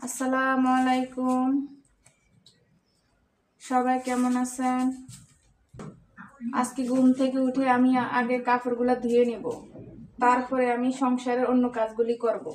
আসসালামু আলাইকুম। সবাই কেমন আছেন? আজকে ঘুম থেকে উঠে আমি আগে কাপড়গুলো ধুয়ে নেব, তারপরে আমি সংসারের অন্য কাজগুলি করব।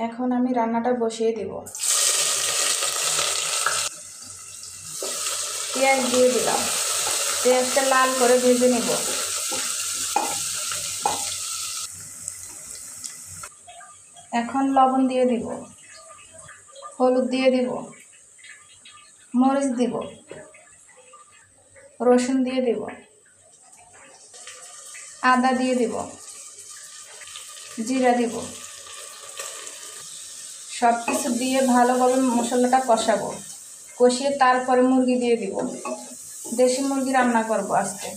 এখন আমি রান্নাটা বসিয়ে দিব। পেঁয়াজ দিয়ে দিলাম, পেঁয়াজটা লাল করে ভেজে নেব। এখন লবণ দিয়ে দিব, হলুদ দিয়ে দিব, মরিচ দিব, রসুন দিয়ে দিব, আদা দিয়ে দিব, জিরা দিব। সব কিছু দিয়ে ভালোভাবে মশলাটা কষাবো, কষিয়ে তারপরে মুরগি দিয়ে দিব। দেশি মুরগি রান্না করব আজকে।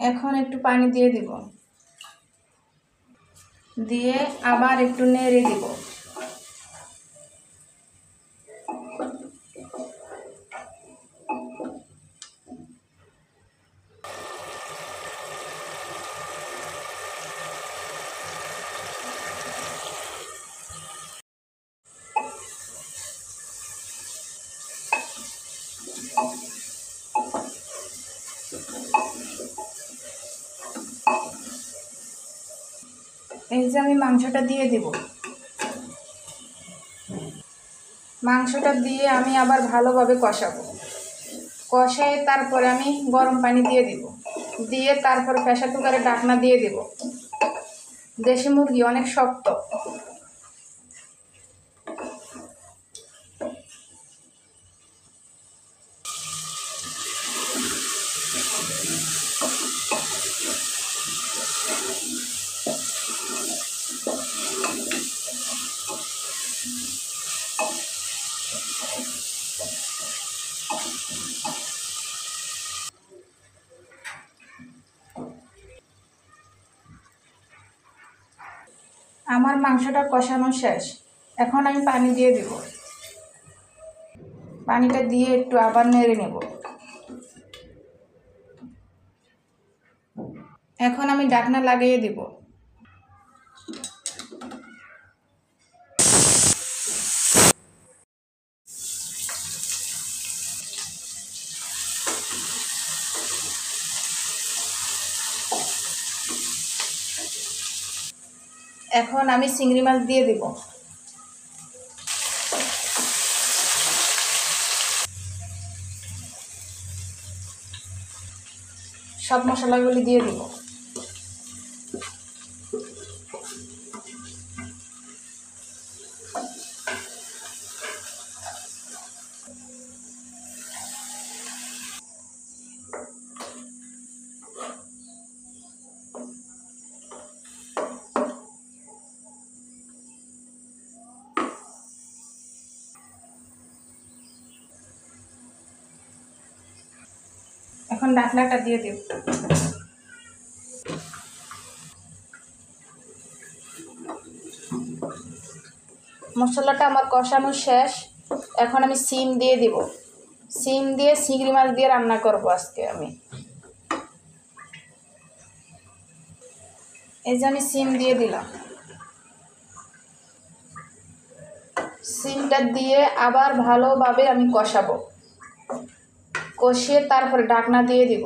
এখন একটু পানি দিয়ে দিব, দিয়ে আবার একটু নেড়ে দিব। এই যে আমি মাংসটা দিয়ে দিব। মাংসটা দিয়ে আমি আবার ভালোভাবে কষাবো, কষাই তারপরে আমি গরম পানি দিয়ে দিব, দিয়ে তারপরে প্রেসার কুকারে ঢাকনা দিয়ে দিব। দেশি মুরগি অনেক শক্ত। আমার মাংসটা কষানো শেষ, এখন আমি পানি দিয়ে দিব। পানিটা দিয়ে একটু আবার নেড়ে নেব। এখন আমি ঢাকনা লাগিয়ে দিব। এখন আমি চিংড়ি মাছ দিয়ে দিব। সব মশলাগুলি দিয়ে দিব। এখন ঢাকনাটা দিয়ে দেব। মশলাটা আমার কষানো শেষ, এখন আমি সিম দিয়ে দিব। সিম দিয়ে চিংড়ি মাছ দিয়ে রান্না করব আজকে আমি। এই যে আমি সিম দিয়ে দিলাম। সিমটা দিয়ে আবার ভালোভাবে আমি কষাবো, কষিয়ে তারপরে ঢাকনা দিয়ে দিব।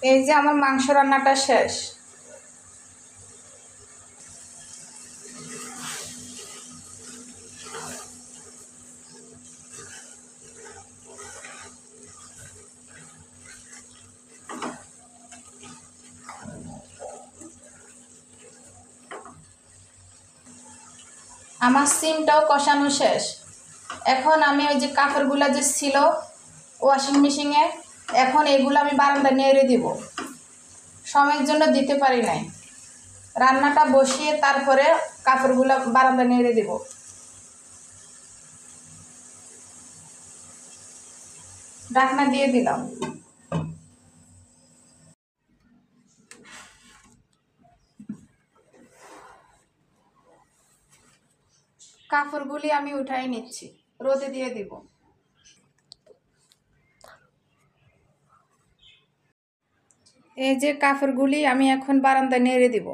এই যে আমার মাংস রান্নাটা শেষ। আমার সিমটাও কষানো শেষ। এখন আমি ওই যে কাপড়গুলো যে ছিল ওয়াশিং মেশিনে, এখন এগুলো আমি বারান্দা নেড়ে দিব। সময়ের জন্য দিতে পারি নাই, রান্নাটা বসিয়ে তারপরে কাপড়গুলো বারান্দা নেড়ে দিব। ঢাকনা দিয়ে দিলাম। কাপড়গুলি আমি উঠাই নিচ্ছি, রোদে দিয়ে দিব। এই যে কাপড়গুলি আমি এখন বারান্দায় নেড়ে দিব।